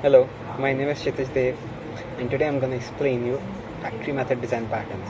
Hello, my name is Kshitij Dev, and today I'm going to explain you factory method design patterns.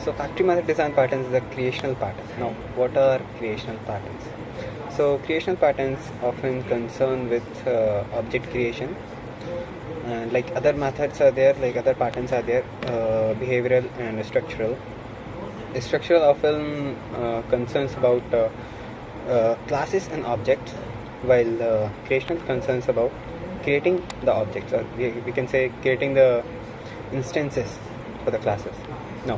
So factory method design patterns is a creational pattern. Now, what are creational patterns? So creational patterns often concern with object creation, and like other methods are there, like other patterns are there, behavioral and structural. The structural often concerns about classes and objects, while creational concerns about creating the objects, or we can say creating the instances for the classes. Now,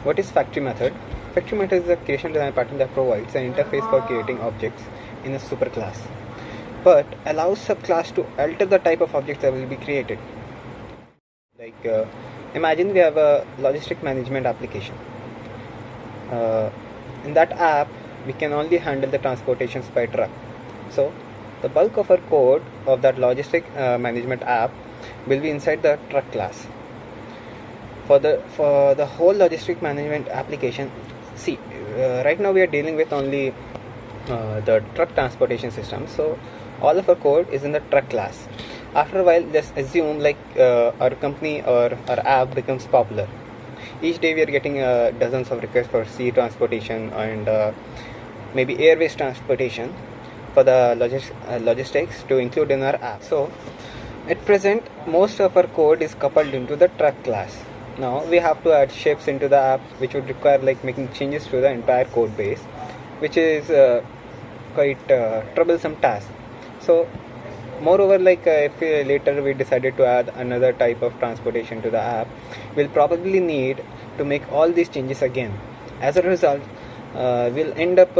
what is factory method? Factory method is a creation design pattern that provides an interface for creating objects in a superclass, but allows subclass to alter the type of objects that will be created. Like imagine we have a logistic management application. In that app, we can only handle the transportations by truck. So the bulk of our code of that logistic management app will be inside the truck class. For the whole logistic management application, see, right now we are dealing with only the truck transportation system. So all of our code is in the truck class. After a while, just assume like our company or our app becomes popular. Each day we are getting dozens of requests for sea transportation and maybe airways transportation for the logistics to include in our app. So at present, most of our code is coupled into the truck class. Now we have to add ships into the app, which would require like making changes to the entire code base, which is quite troublesome task. So moreover, like if later we decided to add another type of transportation to the app, we'll probably need to make all these changes again. As a result, we'll end up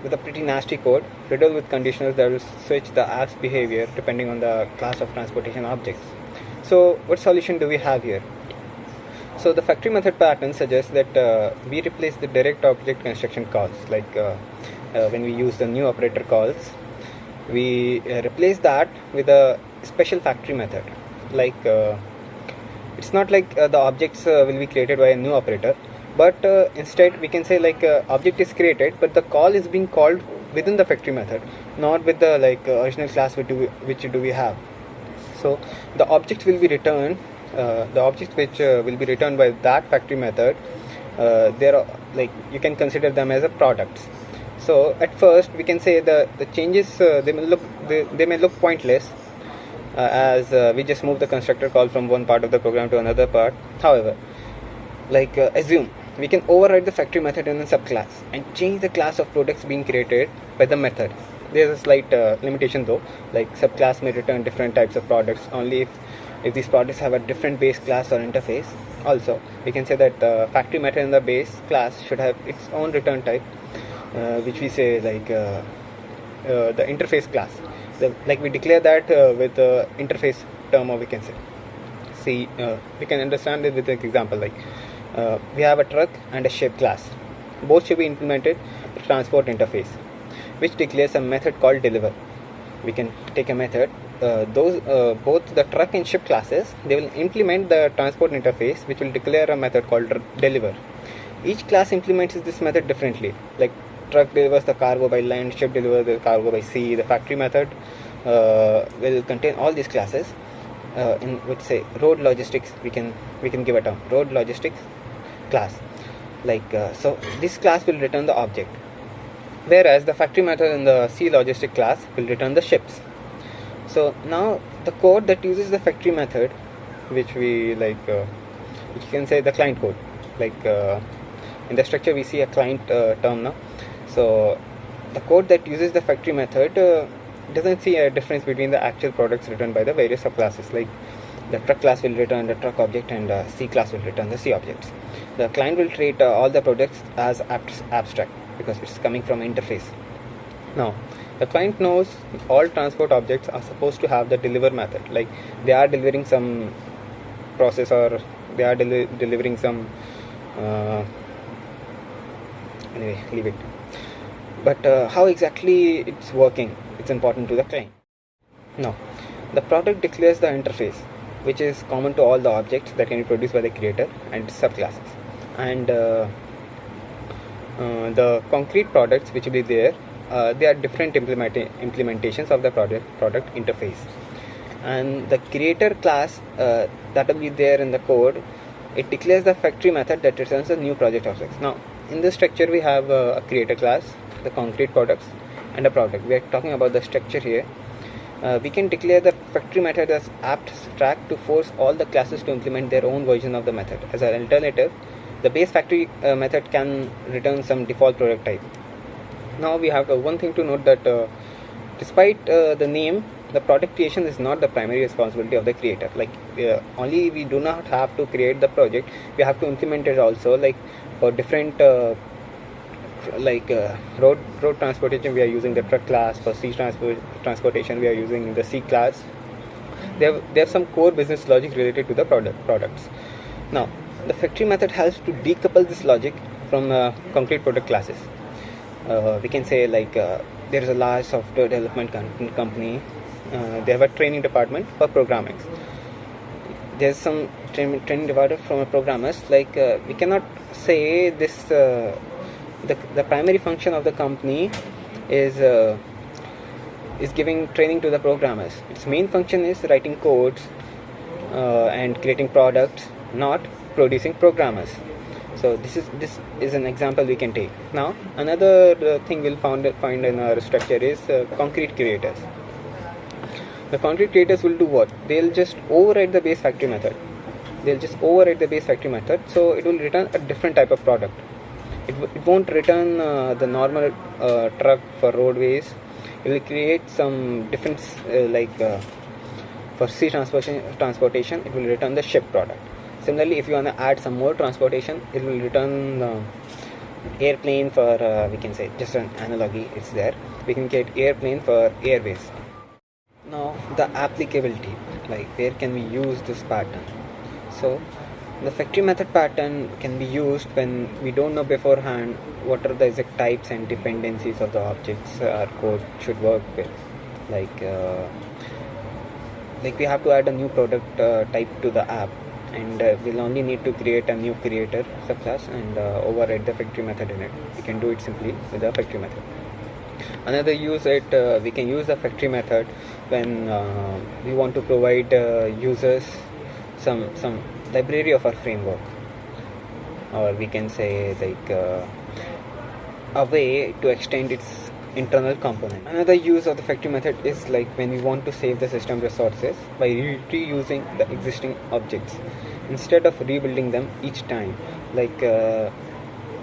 with a pretty nasty code riddled with conditionals that will switch the app's behavior depending on the class of transportation objects. So what solution do we have here? So the factory method pattern suggests that we replace the direct object construction calls, like when we use the new operator calls, we replace that with a special factory method. Like it's not like the objects will be created by a new operator, but instead we can say like object is created, but the call is being called within the factory method, not with the like original class which do we have. So the objects will be returned, the objects which will be returned by that factory method, they are like, you can consider them as a products. So at first we can say the changes they may look pointless, as we just move the constructor call from one part of the program to another part. However, like assume we can override the factory method in a subclass and change the class of products being created by the method. There's a slight limitation though, like subclass may return different types of products only if these products have a different base class or interface. Also, we can say that the factory method in the base class should have its own return type, which we say like the interface class. Like we declare that with the interface term, or we can say, see, we can understand it with an example. Like we have a truck and a ship class. Both should be implemented with transport interface, which declares a method called deliver. We can take a method. Both the truck and ship classes, they will implement the transport interface, which will declare a method called deliver. Each class implements this method differently. Like truck delivers the cargo by land, ship delivers the cargo by sea. The factory method will contain all these classes. In which say road logistics, we can give a term, road logistics class. Like so, this class will return the object, whereas the factory method in the sea logistic class will return the ships. So now the code that uses the factory method, which we like, which you can say the client code. Like in the structure we see a client term now. So the code that uses the factory method doesn't see a difference between the actual products written by the various subclasses. Like the truck class will return the truck object and C class will return the C objects. The client will treat all the products as abstract because it's coming from interface. Now the client knows all transport objects are supposed to have the deliver method, like they are delivering some process or they are delivering some anyway, leave it. But how exactly it's working, it's important to the client. Now the product declares the interface, which is common to all the objects that can be produced by the creator and subclasses, and the concrete products which will be there, they are different implementations of the product interface. and the creator class that will be there in the code, it declares the factory method that returns the new project objects. Now in this structure we have a creator class, the concrete products, and a product. We are talking about the structure here. We can declare the factory method as abstract to force all the classes to implement their own version of the method. As an alternative, the base factory method can return some default product type. Now we have one thing to note that despite the name, the product creation is not the primary responsibility of the creator. Like only we do not have to create the project, we have to implement it also. Like for different road transportation, we are using the truck class. For sea transportation, we are using the sea class. There have some core business logic related to the products. Now the factory method helps to decouple this logic from concrete product classes. We can say like there is a large software development company. They have a training department for programming. There's some training department from programmers. Like we cannot say this. The primary function of the company is giving training to the programmers. Its main function is writing codes and creating products, not producing programmers. So this is an example we can take. Now another thing we'll find in our structure is concrete creators. The concrete creators will do what? They'll just override the base factory method. So it will return a different type of product. It won't return the normal truck for roadways. It will create some different for sea transportation, it will return the ship product. Similarly, if you want to add some more transportation, it will return airplane for we can say, just an analogy, it's there. We can get airplane for airways. Now the applicability, like where can we use this pattern? So the factory method pattern can be used when we don't know beforehand what are the exact types and dependencies of the objects our code should work with. Like we have to add a new product type to the app, and we'll only need to create a new creator subclass and override the factory method in it. We can do it simply with the factory method. Another use we can use the factory method when we want to provide users some library of our framework, or we can say like a way to extend its internal component. Another use of the factory method is like when we want to save the system resources by reusing the existing objects instead of rebuilding them each time. Like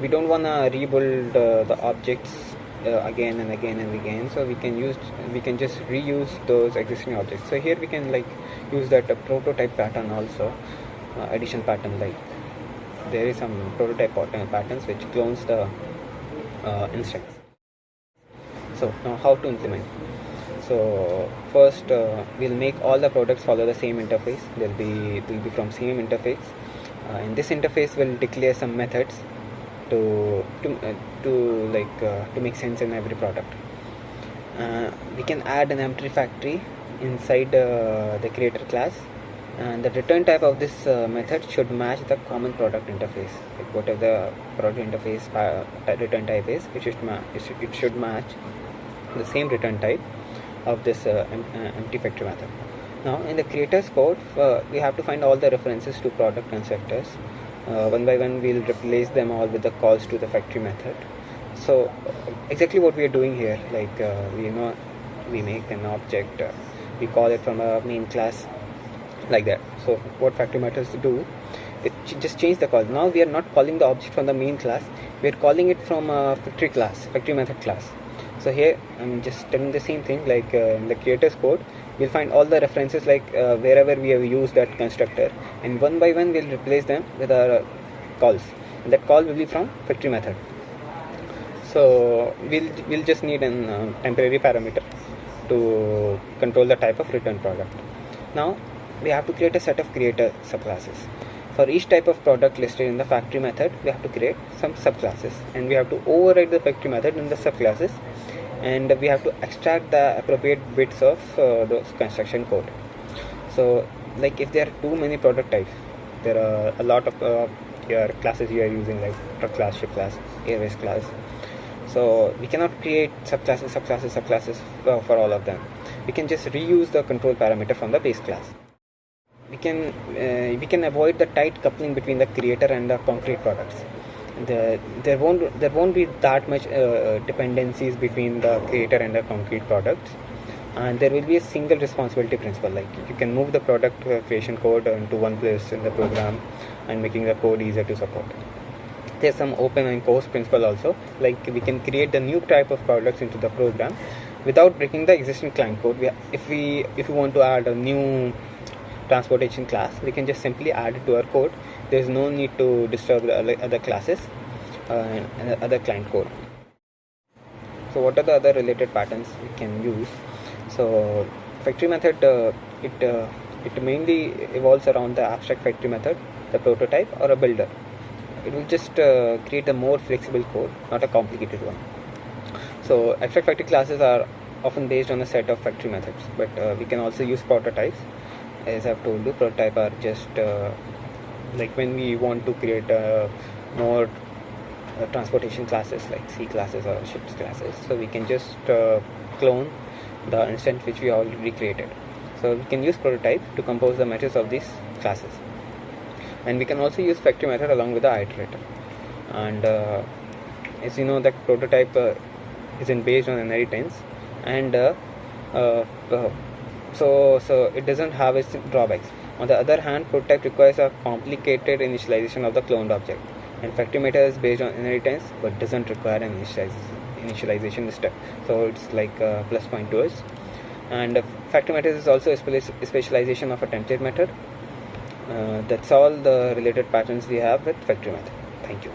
we don't want to rebuild the objects again and again and again, so we can just reuse those existing objects. So here we can like use that prototype pattern also, addition pattern. Like there is some prototype patterns which clones the instructions. So now how to implement? So first we'll make all the products follow the same interface. They'll be from same interface. In this interface we'll declare some methods to make sense in every product. We can add an empty factory inside the creator class, and the return type of this method should match the common product interface. Like whatever the product interface return type is, it should match the same return type of this empty factory method. Now in the creator's code, we have to find all the references to product constructors. One by one we'll replace them all with the calls to the factory method. So exactly what we are doing here, like we make an object, we call it from a main class, like that. So what factory methods do, it just change the call. Now we are not calling the object from the main class, we are calling it from a factory method class. So here I'm just telling the same thing. Like in the creator's code, we'll find all the references, like wherever we have used that constructor, and one by one we'll replace them with our calls, and that call will be from factory method. So we'll just need an temporary parameter to control the type of return product. Now we have to create a set of creator subclasses. For each type of product listed in the factory method, we have to create some subclasses, and we have to override the factory method in the subclasses, and we have to extract the appropriate bits of those construction code. So like if there are too many product types, there are a lot of your classes you are using, like truck class, ship class, airways class. So we cannot create subclasses for all of them. We can just reuse the control parameter from the base class. We can avoid the tight coupling between the creator and the concrete products. There won't be that much dependencies between the creator and the concrete products, and there will be a single responsibility principle. Like you can move the product creation code into one place in the program and making the code easier to support. There's some open and course principle also, like we can create the new type of products into the program without breaking the existing client code. If we want to add a new transportation class, we can just simply add it to our code. There is no need to disturb the other classes and other client code. So what are the other related patterns we can use? So factory method, it mainly evolves around the abstract factory method, the prototype, or a builder. It will just create a more flexible code, not a complicated one. So abstract factory classes are often based on a set of factory methods, but we can also use prototypes. As I've told you, prototype are just like when we want to create more transportation classes like C classes or ships classes, so we can just clone the instance which we already created. So we can use prototype to compose the methods of these classes, and we can also use factory method along with the iterator. And as you know, that prototype isn't based on inheritance, and so it doesn't have its drawbacks. On the other hand, prototype requires a complicated initialization of the cloned object, and factory method is based on inheritance but doesn't require an initialization step. So it's like a plus point to us. And factory method is also a specialization of a template method. That's all the related patterns we have with factory method. Thank you.